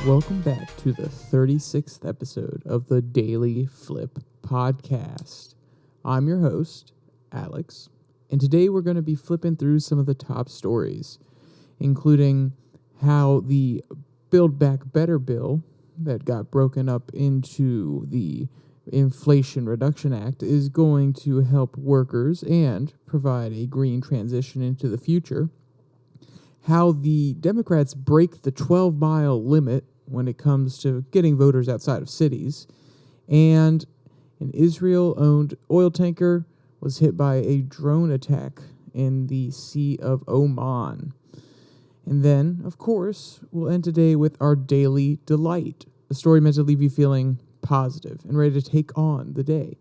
Welcome back to the 36th episode of the DailyFlip podcast. I'm your host, Alex, and today we're going to be flipping through some of the top stories, including how the Build Back Better bill that got broken up into the Inflation Reduction Act is going to help workers and provide a green transition into the future, how the Democrats break the 12-mile limit when it comes to getting voters outside of cities, and an Israel-owned oil tanker was hit by a drone attack in the Sea of Oman. And then, of course, we'll end today with our Daily Delight, a story meant to leave you feeling positive and ready to take on the day.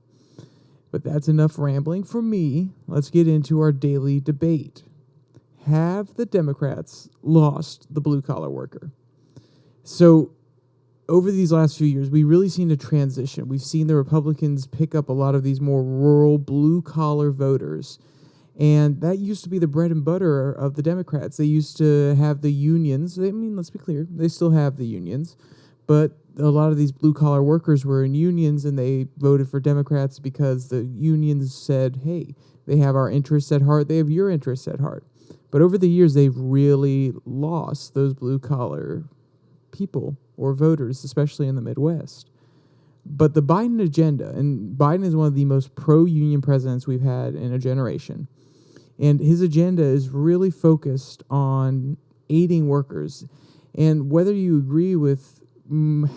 But that's enough rambling from me. Let's get into our daily debate. Have the Democrats lost the blue-collar worker? So, over these last few years, we've really seen a transition. We've seen the Republicans pick up a lot of these more rural, blue-collar voters. And that used to be the bread and butter of the Democrats. They used to have the unions. Let's be clear, they still have the unions. But a lot of these blue-collar workers were in unions, and they voted for Democrats because the unions said, hey, they have our interests at heart, they have your interests at heart. But over the years, they've really lost those blue-collar people or voters, especially in the Midwest. But the Biden agenda, and Biden is one of the most pro-union presidents we've had in a generation, and his agenda is really focused on aiding workers. And whether you agree with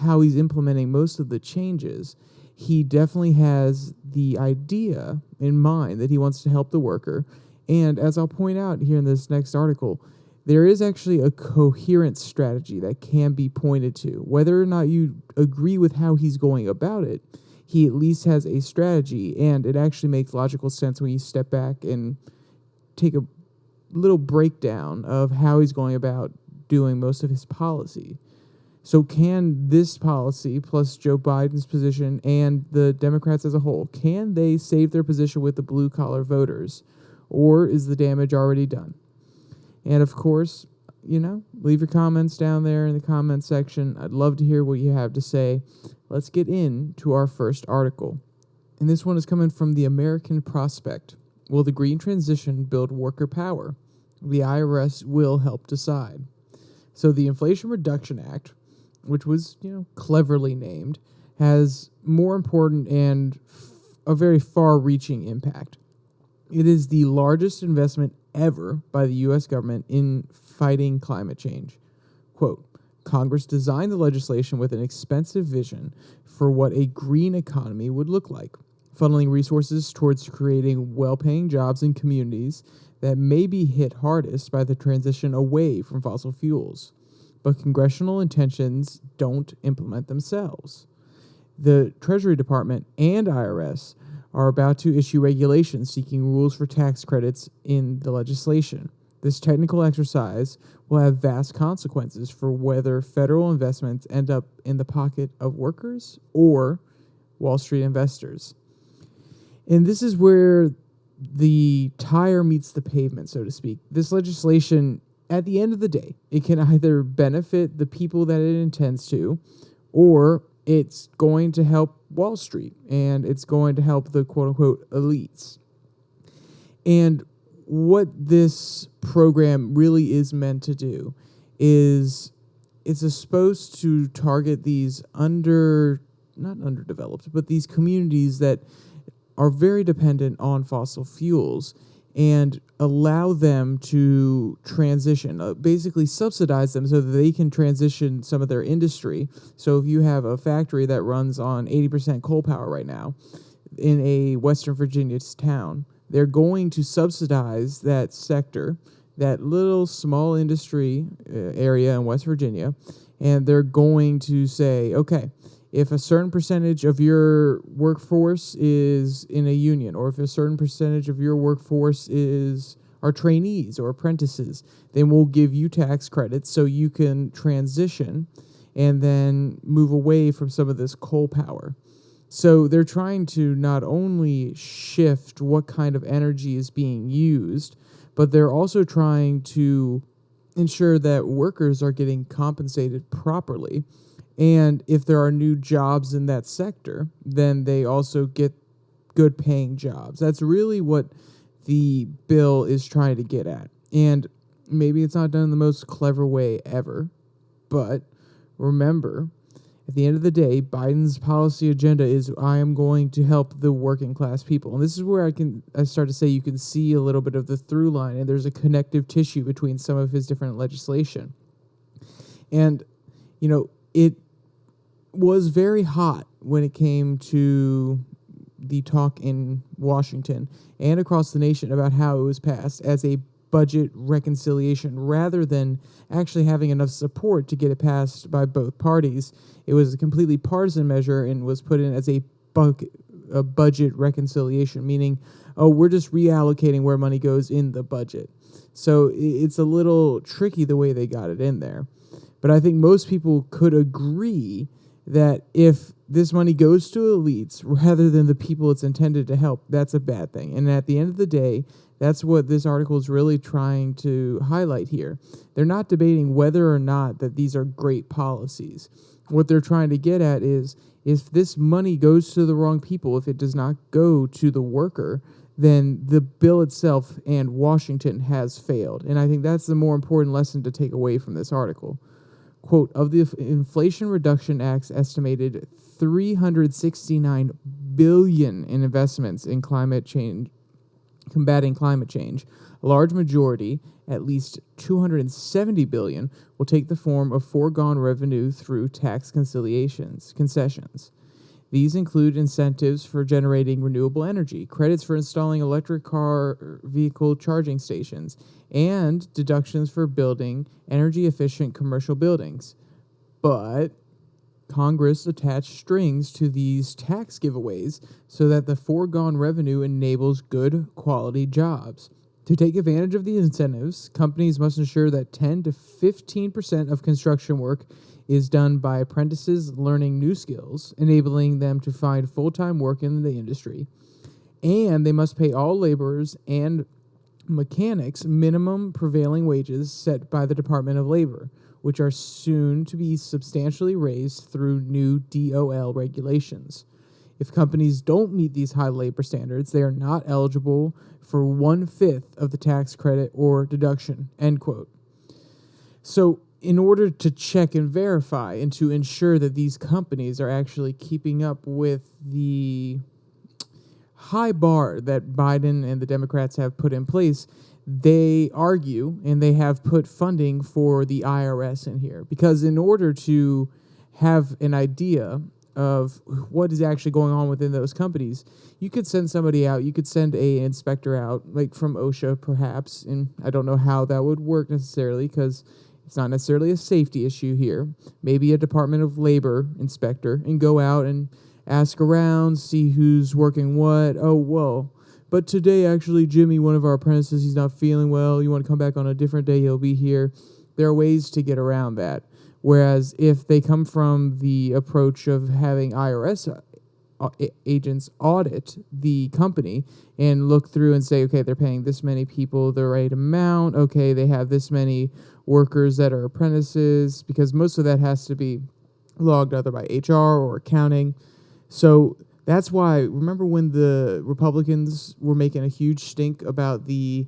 how he's implementing most of the changes, he definitely has the idea in mind that he wants to help the worker. And as I'll point out here in this next article, there is actually a coherent strategy that can be pointed to. Whether or not you agree with how he's going about it, he at least has a strategy, and it actually makes logical sense when you step back and take a little breakdown of how he's going about doing most of his policy. So can this policy, plus Joe Biden's position and the Democrats as a whole, can they save their position with the blue-collar voters? Or is the damage already done? And of course, leave your comments down there in the comment section. I'd love to hear what you have to say. Let's get into our first article. And this one is coming from the American Prospect. Will the green transition build worker power? The IRS will help decide. So the Inflation Reduction Act, which was, cleverly named, has more important and a very far-reaching impact. It is the largest investment ever by the U.S. government in fighting climate change. Quote, Congress designed the legislation with an expensive vision for what a green economy would look like, funneling resources towards creating well-paying jobs in communities that may be hit hardest by the transition away from fossil fuels. But congressional intentions don't implement themselves. The Treasury Department and IRS are about to issue regulations seeking rules for tax credits in the legislation. This technical exercise will have vast consequences for whether federal investments end up in the pocket of workers or Wall Street investors. And this is where the tire meets the pavement, so to speak. This legislation, at the end of the day, it can either benefit the people that it intends to, or it's going to help Wall Street, and it's going to help the quote-unquote elites. And what this program really is meant to do is it's supposed to target these not underdeveloped, but these communities that are very dependent on fossil fuels and allow them to transition, basically subsidize them so that they can transition some of their industry. So if you have a factory that runs on 80% coal power right now in a Western Virginia town, they're going to subsidize that sector, that little small industry area in West Virginia, and they're going to say, okay, if a certain percentage of your workforce is in a union, or if a certain percentage of your workforce are trainees or apprentices, then we'll give you tax credits so you can transition and then move away from some of this coal power. So they're trying to not only shift what kind of energy is being used, but they're also trying to ensure that workers are getting compensated properly. And if there are new jobs in that sector, then they also get good paying jobs. That's really what the bill is trying to get at. And maybe it's not done in the most clever way ever, but remember, at the end of the day, Biden's policy agenda is I am going to help the working class people. And this is where I start to say you can see a little bit of the through line, and there's a connective tissue between some of his different legislation. And, it was very hot when it came to the talk in Washington and across the nation about how it was passed as a budget reconciliation rather than actually having enough support to get it passed by both parties. It was a completely partisan measure and was put in as a budget reconciliation, meaning, we're just reallocating where money goes in the budget. So it's a little tricky the way they got it in there. But I think most people could agree that if this money goes to elites rather than the people it's intended to help, that's a bad thing. And at the end of the day, that's what this article is really trying to highlight here. They're not debating whether or not that these are great policies. What they're trying to get at is if this money goes to the wrong people, if it does not go to the worker, then the bill itself and Washington has failed. And I think that's the more important lesson to take away from this article. Quote, of the Inflation Reduction Act's estimated $369 billion in investments in combating climate change, a large majority, at least $270 billion, will take the form of foregone revenue through tax concessions. These include incentives for generating renewable energy, credits for installing electric car vehicle charging stations, and deductions for building energy-efficient commercial buildings. But Congress attached strings to these tax giveaways so that the foregone revenue enables good quality jobs. To take advantage of the incentives, companies must ensure that 10 to 15% of construction work is done by apprentices learning new skills, enabling them to find full-time work in the industry. And they must pay all laborers and mechanics minimum prevailing wages set by the Department of Labor, which are soon to be substantially raised through new DOL regulations. If companies don't meet these high labor standards, they are not eligible for 1/5 of the tax credit or deduction, end quote. So in order to check and verify and to ensure that these companies are actually keeping up with the high bar that Biden and the Democrats have put in place, they argue and they have put funding for the IRS in here. Because in order to have an idea of what is actually going on within those companies, you could send somebody out, you could send an inspector out, like from OSHA perhaps, and I don't know how that would work necessarily because it's not necessarily a safety issue here. Maybe a Department of Labor inspector and go out and ask around, see who's working what. Oh, well, but today actually Jimmy, one of our apprentices, he's not feeling well. You want to come back on a different day, he'll be here. There are ways to get around that. Whereas if they come from the approach of having IRS agents audit the company and look through and say, okay, they're paying this many people the right amount. Okay, they have this many workers that are apprentices, because most of that has to be logged either by HR or accounting. So that's why, remember when the Republicans were making a huge stink about the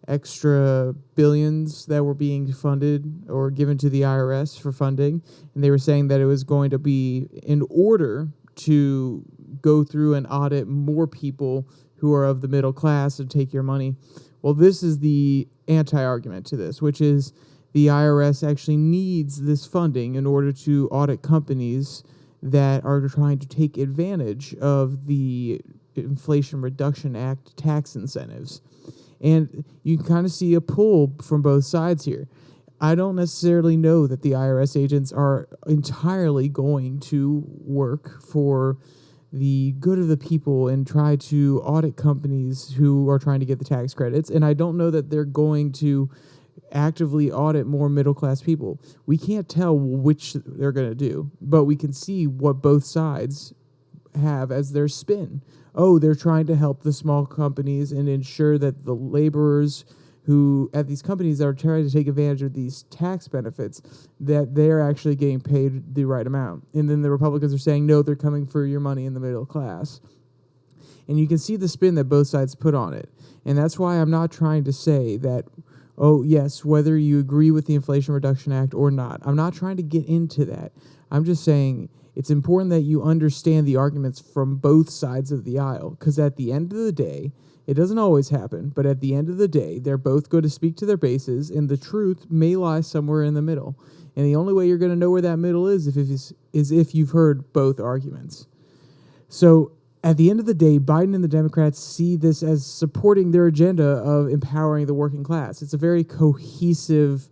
extra billions that were being funded or given to the IRS for funding, and they were saying that it was going to be in order to go through and audit more people who are of the middle class and take your money. Well, this is the anti-argument to this, which is the IRS actually needs this funding in order to audit companies that are trying to take advantage of the Inflation Reduction Act tax incentives. And you can kind of see a pull from both sides here. I don't necessarily know that the IRS agents are entirely going to work for the good of the people and try to audit companies who are trying to get the tax credits. And I don't know that they're going to actively audit more middle-class people. We can't tell which they're going to do, but we can see what both sides have as their spin. Oh, they're trying to help the small companies and ensure that the laborers who at these companies that are trying to take advantage of these tax benefits, that they're actually getting paid the right amount. And then the Republicans are saying, no, they're coming for your money in the middle class. And you can see the spin that both sides put on it. And that's why I'm not trying to say that, oh, yes, whether you agree with the Inflation Reduction Act or not. I'm not trying to get into that. I'm just saying it's important that you understand the arguments from both sides of the aisle, because at the end of the day, it doesn't always happen, but at the end of the day, they're both going to speak to their bases, and the truth may lie somewhere in the middle. And the only way you're going to know where that middle is if you've heard both arguments. So at the end of the day, Biden and the Democrats see this as supporting their agenda of empowering the working class. It's a very cohesive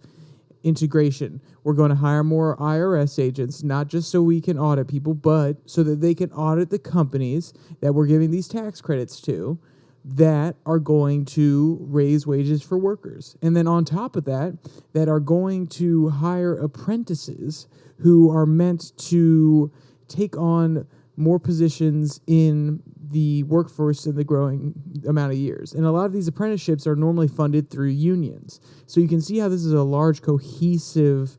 integration. We're going to hire more IRS agents, not just so we can audit people, but so that they can audit the companies that we're giving these tax credits to that are going to raise wages for workers. And then on top of that, that are going to hire apprentices who are meant to take on more positions in the workforce in the growing amount of years. And a lot of these apprenticeships are normally funded through unions. So you can see how this is a large, cohesive,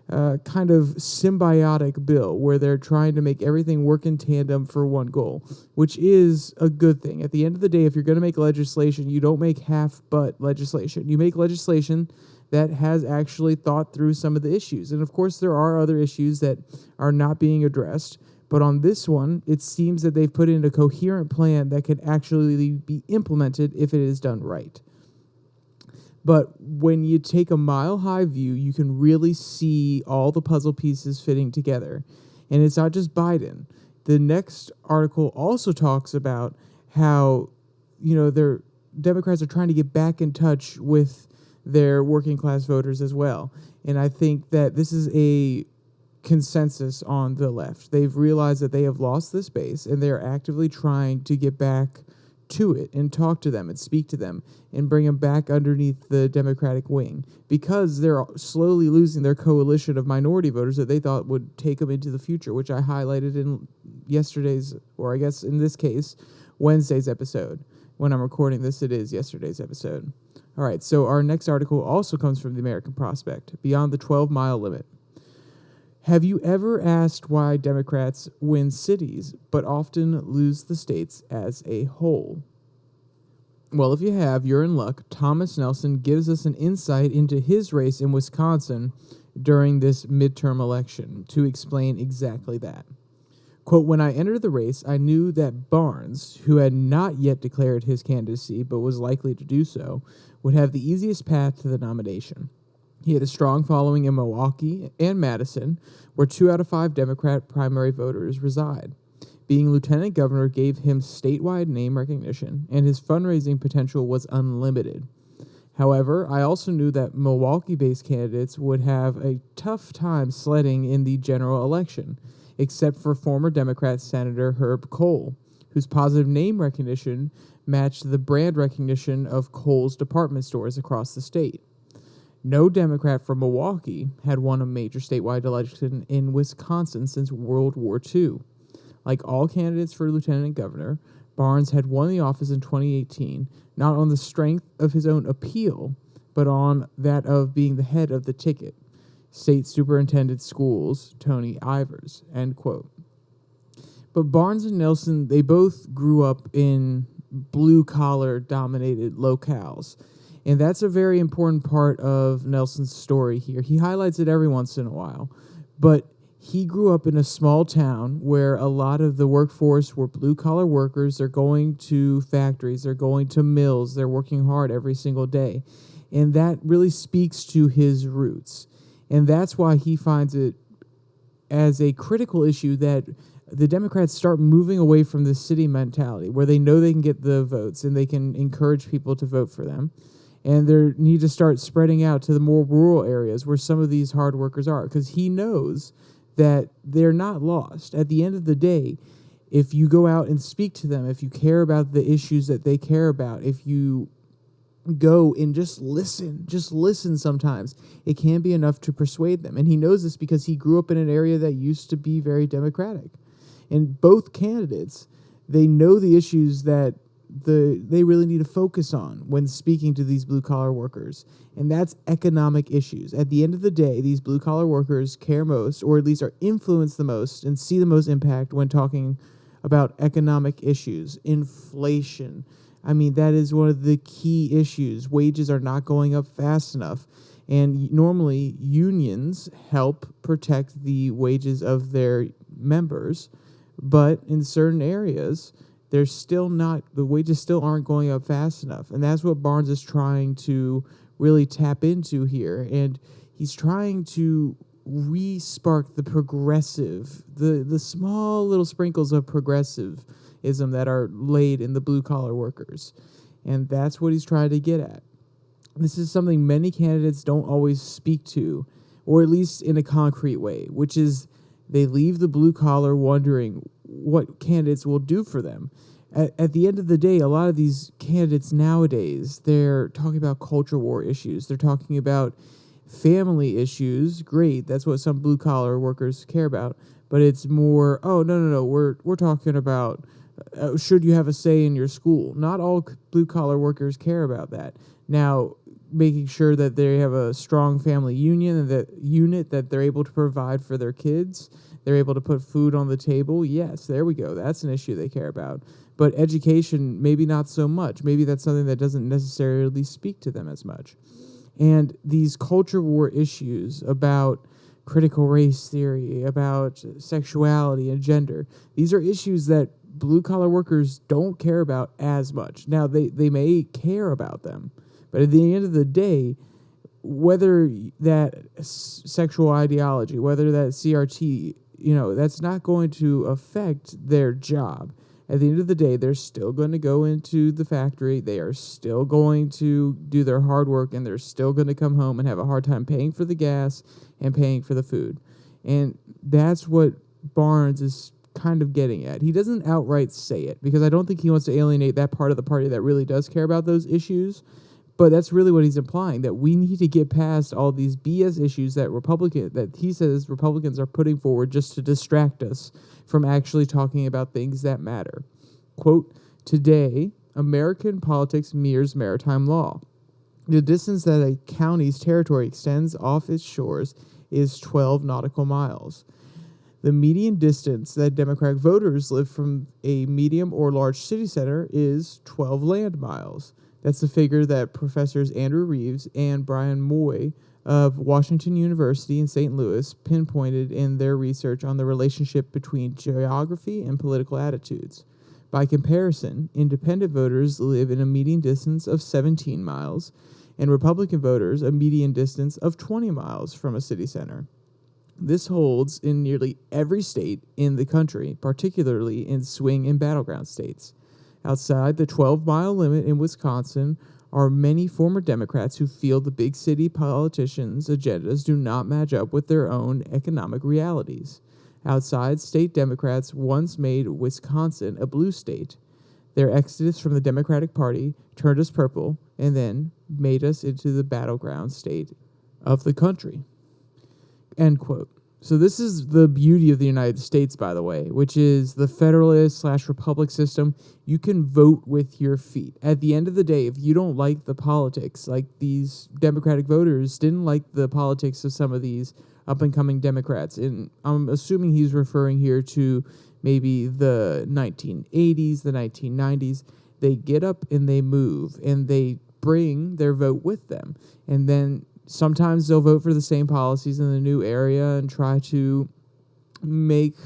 kind of symbiotic bill where they're trying to make everything work in tandem for one goal, which is a good thing. At the end of the day, if you're going to make legislation, you don't make half-butt legislation. You make legislation that has actually thought through some of the issues. And of course, there are other issues that are not being addressed. But on this one, it seems that they've put in a coherent plan that could actually be implemented if it is done right. But when you take a mile-high view, you can really see all the puzzle pieces fitting together. And it's not just Biden. The next article also talks about how, their Democrats are trying to get back in touch with their working-class voters as well. And I think that this is a consensus on the left. They've realized that they have lost this base, and they're actively trying to get back to it and talk to them and speak to them and bring them back underneath the Democratic wing, because they're slowly losing their coalition of minority voters that they thought would take them into the future, which I highlighted in yesterday's, or I guess in this case, Wednesday's episode. When I'm recording this, it is yesterday's episode. All right, so our next article also comes from the American Prospect, Beyond the 12-Mile Limit. Have you ever asked why Democrats win cities but often lose the states as a whole? Well, if you have, you're in luck. Thomas Nelson gives us an insight into his race in Wisconsin during this midterm election to explain exactly that. Quote, when I entered the race, I knew that Barnes, who had not yet declared his candidacy but was likely to do so, would have the easiest path to the nomination. He had a strong following in Milwaukee and Madison, where 2 out of 5 Democrat primary voters reside. Being lieutenant governor gave him statewide name recognition, and his fundraising potential was unlimited. However, I also knew that Milwaukee-based candidates would have a tough time sledding in the general election, except for former Democrat Senator Herb Kohl, whose positive name recognition matched the brand recognition of Kohl's department stores across the state. No Democrat from Milwaukee had won a major statewide election in Wisconsin since World War II. Like all candidates for lieutenant governor, Barnes had won the office in 2018, not on the strength of his own appeal, but on that of being the head of the ticket. State Superintendent Schools, Tony Ivers, end quote. But Barnes and Nelson, they both grew up in blue-collar dominated locales. And that's a very important part of Nelson's story here. He highlights it every once in a while. But he grew up in a small town where a lot of the workforce were blue-collar workers. They're going to factories. They're going to mills. They're working hard every single day. And that really speaks to his roots. And that's why he finds it as a critical issue that the Democrats start moving away from the city mentality, where they know they can get the votes and they can encourage people to vote for them. And they need to start spreading out to the more rural areas where some of these hard workers are, because he knows that they're not lost. At the end of the day, if you go out and speak to them, if you care about the issues that they care about, if you go and just listen sometimes, it can be enough to persuade them. And he knows this because he grew up in an area that used to be very Democratic. And both candidates, they know the issues that they really need to focus on when speaking to these blue-collar workers, and that's economic issues. At the end of the day, these blue-collar workers care most, or at least are influenced the most, and see the most impact when talking about economic issues. Inflation. I mean, that is one of the key issues. Wages are not going up fast enough, and normally unions help protect the wages of their members, but in certain areas, the wages still aren't going up fast enough. And that's what Barnes is trying to really tap into here. And he's trying to re-spark the progressive, the small little sprinkles of progressivism that are laid in the blue-collar workers. And that's what he's trying to get at. This is something many candidates don't always speak to, or at least in a concrete way, which is they leave the blue-collar wondering what candidates will do for them. At the end of the day, a lot of these candidates nowadays, they're talking about culture war issues. They're talking about family issues. Great, that's what some blue-collar workers care about. But it's more, no, we're talking about should you have a say in your school. Not all blue-collar workers care about that. Now, making sure that they have a strong family unit that they're able to provide for their kids, they're able to put food on the table. Yes, there we go. That's an issue they care about. But education, maybe not so much. Maybe that's something that doesn't necessarily speak to them as much. And these culture war issues about critical race theory, about sexuality and gender, these are issues that blue-collar workers don't care about as much. Now, they may care about them, but at the end of the day, whether that sexual ideology, whether that CRT, that's not going to affect their job. At the end of the day, they're still going to go into the factory. They are still going to do their hard work, and they're still going to come home and have a hard time paying for the gas and paying for the food. And that's what Barnes is kind of getting at. He doesn't outright say it, because I don't think he wants to alienate that part of the party that really does care about those issues. But that's really what he's implying, that we need to get past all these BS issues that he says Republicans are putting forward just to distract us from actually talking about things that matter. Quote, "Today, American politics mirrors maritime law. The distance that a county's territory extends off its shores is 12 nautical miles. The median distance that Democratic voters live from a medium or large city center is 12 land miles." That's the figure that Professors Andrew Reeves and Brian Moy of Washington University in St. Louis pinpointed in their research on the relationship between geography and political attitudes. By comparison, independent voters live in a median distance of 17 miles, and Republican voters a median distance of 20 miles from a city center. This holds in nearly every state in the country, particularly in swing and battleground states. Outside the 12-mile limit in Wisconsin are many former Democrats who feel the big city politicians' agendas do not match up with their own economic realities. Outside, state Democrats once made Wisconsin a blue state. Their exodus from the Democratic Party turned us purple and then made us into the battleground state of the country. End quote. So this is the beauty of the United States, by the way, which is the federalist/republic system. You can vote with your feet. At the end of the day, if you don't like the politics, like these Democratic voters didn't like the politics of some of these up-and-coming Democrats, and I'm assuming he's referring here to maybe the 1980s, the 1990s, they get up and they move, and they bring their vote with them. And then sometimes they'll vote for the same policies in the new area and try to make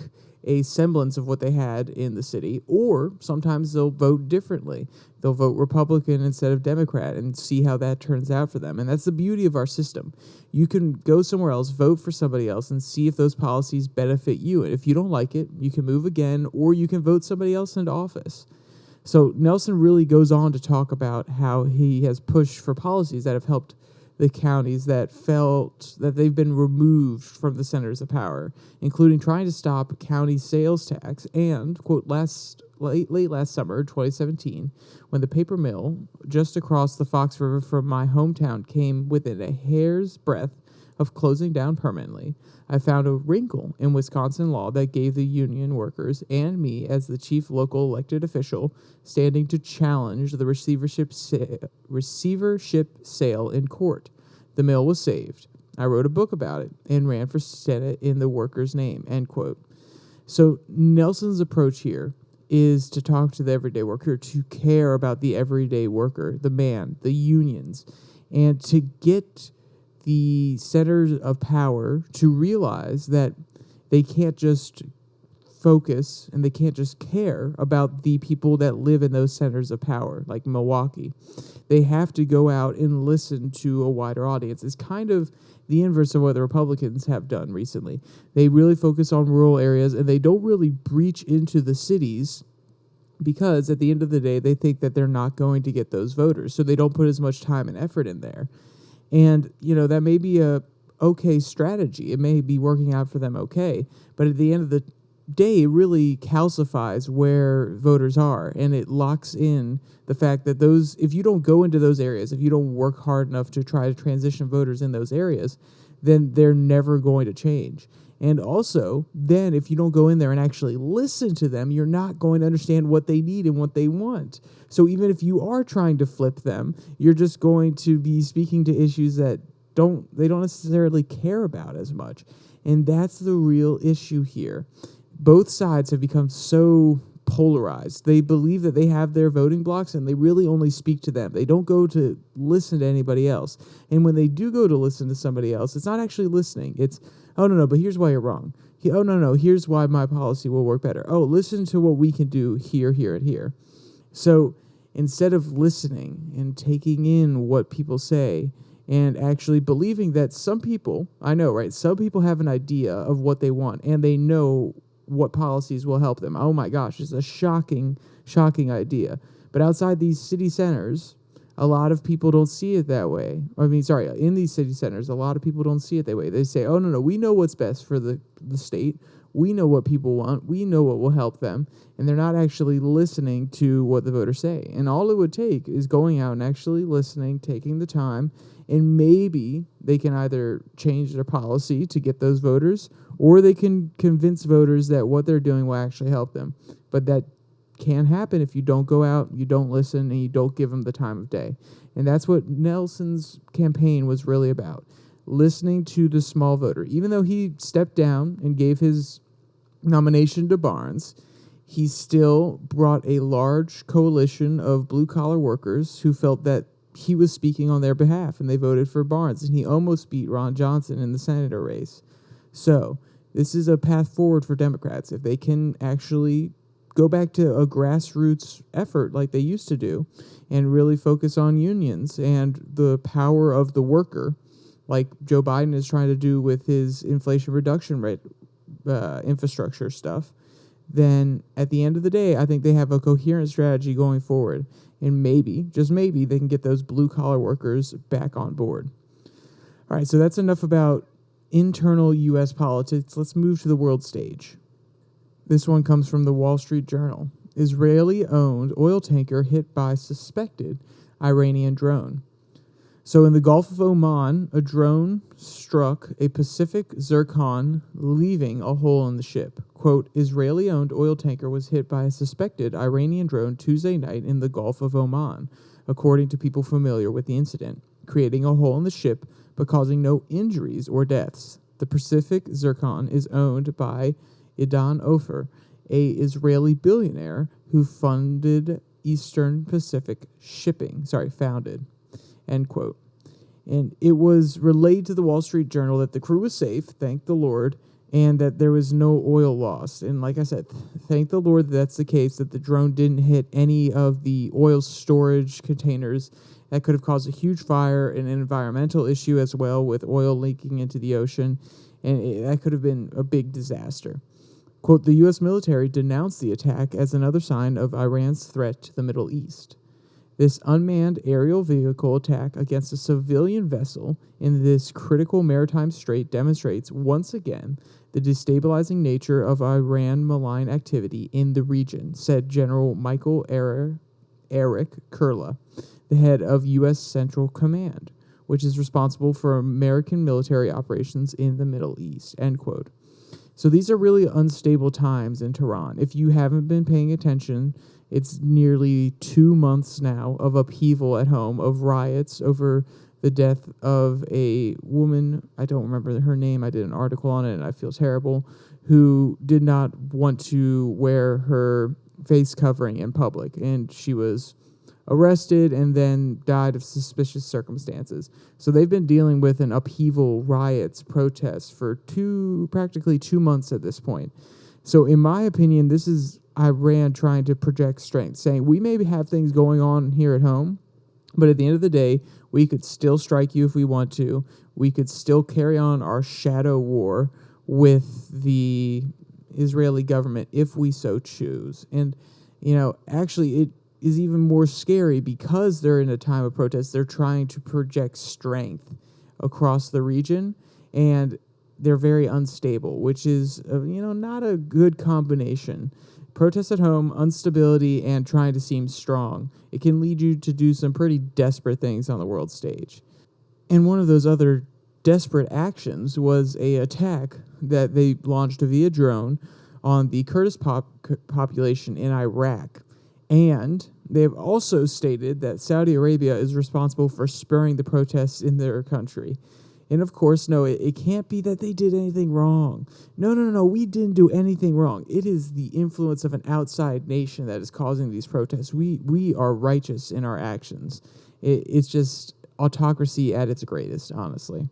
a semblance of what they had in the city, or sometimes they'll vote differently. They'll vote Republican instead of Democrat and see how that turns out for them. And that's the beauty of our system. You can go somewhere else, vote for somebody else, and see if those policies benefit you. And if you don't like it, you can move again, or you can vote somebody else into office. So Nelson really goes on to talk about how he has pushed for policies that have helped the counties that felt that they've been removed from the centers of power, including trying to stop county sales tax and, quote, late last summer, 2017, when the paper mill just across the Fox River from my hometown came within a hair's breadth of closing down permanently, I found a wrinkle in Wisconsin law that gave the union workers and me, as the chief local elected official, standing to challenge the receivership sale in court. The mill was saved. I wrote a book about it and ran for Senate in the workers' name, end quote. So Nelson's approach here is to talk to the everyday worker, to care about the everyday worker, the man, the unions, and to get the centers of power to realize that they can't just focus and they can't just care about the people that live in those centers of power, like Milwaukee. They have to go out and listen to a wider audience. It's kind of the inverse of what the Republicans have done recently. They really focus on rural areas and they don't really breach into the cities because at the end of the day, they think that they're not going to get those voters. So they don't put as much time and effort in there. And, that may be a okay strategy. It may be working out for them okay. But at the end of the day, it really calcifies where voters are. And it locks in the fact that if you don't go into those areas, if you don't work hard enough to try to transition voters in those areas, then they're never going to change. And also, then if you don't go in there and actually listen to them, you're not going to understand what they need and what they want. So even if you are trying to flip them, you're just going to be speaking to issues that they don't necessarily care about as much. And that's the real issue here. Both sides have become so polarized. They believe that they have their voting blocks and they really only speak to them. They don't go to listen to anybody else. And when they do go to listen to somebody else, it's not actually listening. It's, oh, no, but here's why you're wrong. Oh, no, here's why my policy will work better. Oh, listen to what we can do here, here, and here. So instead of listening and taking in what people say and actually believing that some people, I know, right? Some people have an idea of what they want and they know what policies will help them. Oh my gosh, it's a shocking idea. But outside these city centers, a lot of people don't see it that way. In these city centers, a lot of people don't see it that way. They say, oh, no, we know what's best for the state. We know what people want. We know what will help them. And they're not actually listening to what the voters say. And all it would take is going out and actually listening, taking the time, and maybe they can either change their policy to get those voters, or they can convince voters that what they're doing will actually help them. But that can't happen if you don't go out, you don't listen, and you don't give them the time of day. And that's what Nelson's campaign was really about, listening to the small voter. Even though he stepped down and gave his nomination to Barnes, he still brought a large coalition of blue-collar workers who felt that he was speaking on their behalf, and they voted for Barnes, and he almost beat Ron Johnson in the senator race. So this is a path forward for Democrats. If they can actually go back to a grassroots effort like they used to do and really focus on unions and the power of the worker, like Joe Biden is trying to do with his Inflation Reduction Rate infrastructure stuff, then at the end of the day, I think they have a coherent strategy going forward. And maybe, just maybe, they can get those blue-collar workers back on board. All right, so that's enough about internal U.S. politics. Let's move to the world stage. This one comes from the Wall Street Journal. Israeli-owned oil tanker hit by suspected Iranian drone. So in the Gulf of Oman, a drone struck a Pacific Zircon, leaving a hole in the ship. Quote, Israeli-owned oil tanker was hit by a suspected Iranian drone Tuesday night in the Gulf of Oman, according to people familiar with the incident, creating a hole in the ship but causing no injuries or deaths. The Pacific Zircon is owned by Idan Ofer, a Israeli billionaire who founded Eastern Pacific Shipping. Founded. End quote. And it was relayed to the Wall Street Journal that the crew was safe, thank the Lord, and that there was no oil lost. And like I said, thank the Lord that that's the case, that the drone didn't hit any of the oil storage containers. That could have caused a huge fire and an environmental issue as well, with oil leaking into the ocean, and that could have been a big disaster. Quote, the U.S. military denounced the attack as another sign of Iran's threat to the Middle East. This unmanned aerial vehicle attack against a civilian vessel in this critical maritime strait demonstrates once again the destabilizing nature of Iran malign activity in the region, said General Michael Eric Kurla, the head of U.S. Central Command, which is responsible for American military operations in the Middle East, end quote. So these are really unstable times in Tehran. If you haven't been paying attention, it's nearly 2 months now of upheaval at home, of riots over the death of a woman. I don't remember her name. I did an article on it, and I feel terrible, who did not want to wear her face covering in public. And she was arrested and then died of suspicious circumstances. So they've been dealing with an upheaval, riots, protests for practically 2 months at this point. So in my opinion, this is Iran trying to project strength, saying we maybe have things going on here at home, but at the end of the day, we could still strike you if we want to. We could still carry on our shadow war with the Israeli government if we so choose. And, actually it is even more scary because they're in a time of protest. They're trying to project strength across the region, and they're very unstable, which is, not a good combination. Protests at home, instability, and trying to seem strong. It can lead you to do some pretty desperate things on the world stage. And one of those other desperate actions was a attack that they launched via drone on the Kurdish population in Iraq. And they've also stated that Saudi Arabia is responsible for spurring the protests in their country. And of course, no, it can't be that they did anything wrong. No, we didn't do anything wrong. It is the influence of an outside nation that is causing these protests. We are righteous in our actions. It's just autocracy at its greatest, honestly.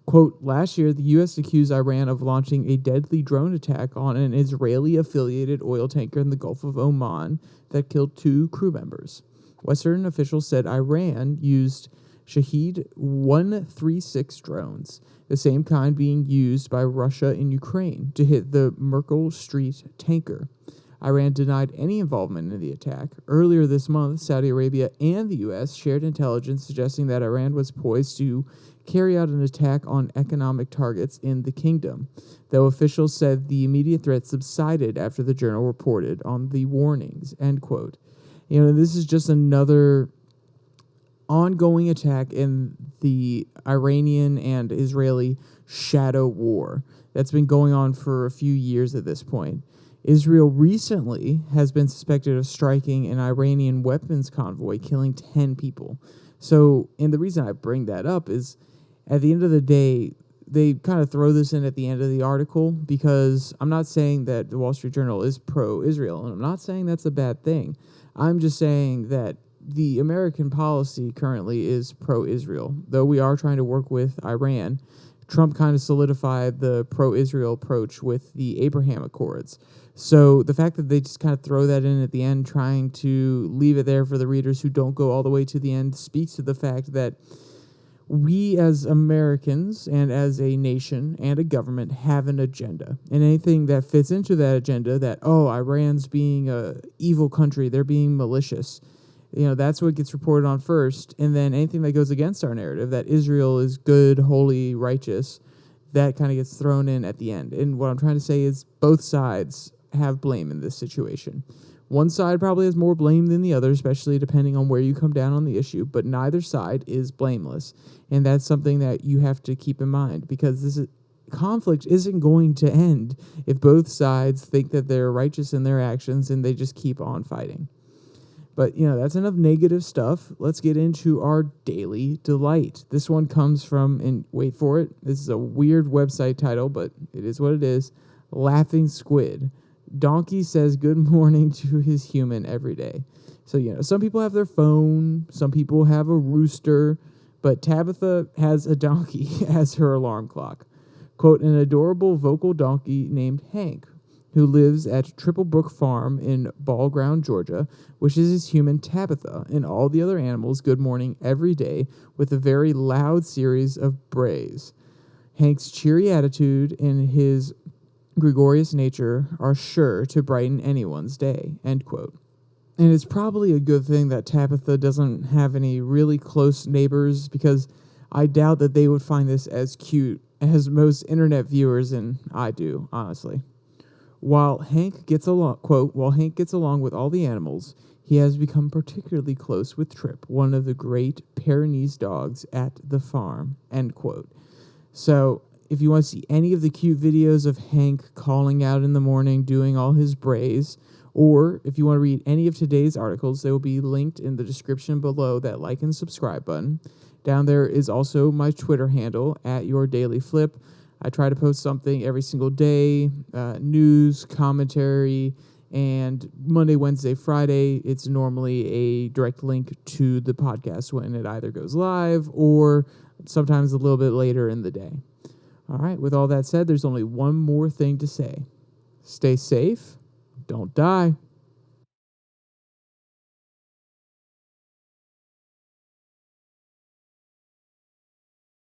Quote, last year, the U.S. accused Iran of launching a deadly drone attack on an Israeli-affiliated oil tanker in the Gulf of Oman that killed 2 crew members. Western officials said Iran used Shahed 136 drones, the same kind being used by Russia in Ukraine to hit the Merkel Street tanker. Iran denied any involvement in the attack. Earlier this month, Saudi Arabia and the U.S. shared intelligence suggesting that Iran was poised to carry out an attack on economic targets in the kingdom, though officials said the immediate threat subsided after the journal reported on the warnings, end quote. This is just another ongoing attack in the Iranian and Israeli shadow war that's been going on for a few years at this point. Israel recently has been suspected of striking an Iranian weapons convoy, killing 10 people. So, and the reason I bring that up is, at the end of the day, they kind of throw this in at the end of the article, because I'm not saying that the Wall Street Journal is pro-Israel, and I'm not saying that's a bad thing. I'm just saying that the American policy currently is pro-Israel. Though we are trying to work with Iran, Trump kind of solidified the pro-Israel approach with the Abraham Accords. So the fact that they just kind of throw that in at the end, trying to leave it there for the readers who don't go all the way to the end, speaks to the fact that we as Americans and as a nation and a government have an agenda. And anything that fits into that agenda, that, Iran's being a evil country, they're being malicious, that's what gets reported on first. And then anything that goes against our narrative, that Israel is good, holy, righteous, that kind of gets thrown in at the end. And what I'm trying to say is both sides have blame in this situation. One side probably has more blame than the other, especially depending on where you come down on the issue, but neither side is blameless. And that's something that you have to keep in mind, because conflict isn't going to end if both sides think that they're righteous in their actions and they just keep on fighting. But, that's enough negative stuff. Let's get into our daily delight. This one comes from, and wait for it, this is a weird website title, but it is what it is, Laughing Squid. Donkey says good morning to his human every day. So, some people have their phone, some people have a rooster, but Tabitha has a donkey as her alarm clock. Quote, an adorable vocal donkey named Hank, who lives at Triple Brook Farm in Ball Ground, Georgia, wishes his human Tabitha and all the other animals good morning every day with a very loud series of brays. Hank's cheery attitude and his gregarious nature are sure to brighten anyone's day, end quote. And it's probably a good thing that Tabitha doesn't have any really close neighbors, because I doubt that they would find this as cute as most internet viewers, and I do, honestly. While Hank gets along with all the animals, He has become particularly close with Trip, one of the great Pyrenees dogs at the farm, end quote. So if you want to see any of the cute videos of Hank calling out in the morning, doing all his brays, or if you want to read any of today's articles, they will be linked in the description below that like and subscribe button. Down there is also my Twitter handle, @YourDailyFlip. I try to post something every single day, news, commentary, and Monday, Wednesday, Friday, it's normally a direct link to the podcast when it either goes live or sometimes a little bit later in the day. All right, with all that said, there's only one more thing to say. Stay safe, don't die.